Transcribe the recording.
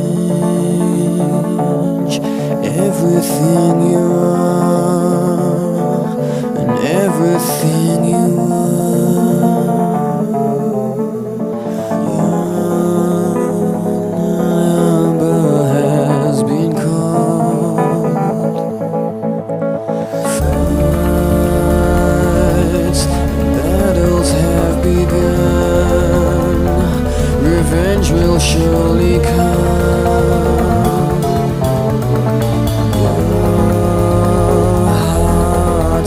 Change everything you are and everything you are. Your number has been called. Fights and battles have begun. Revenge will surely come.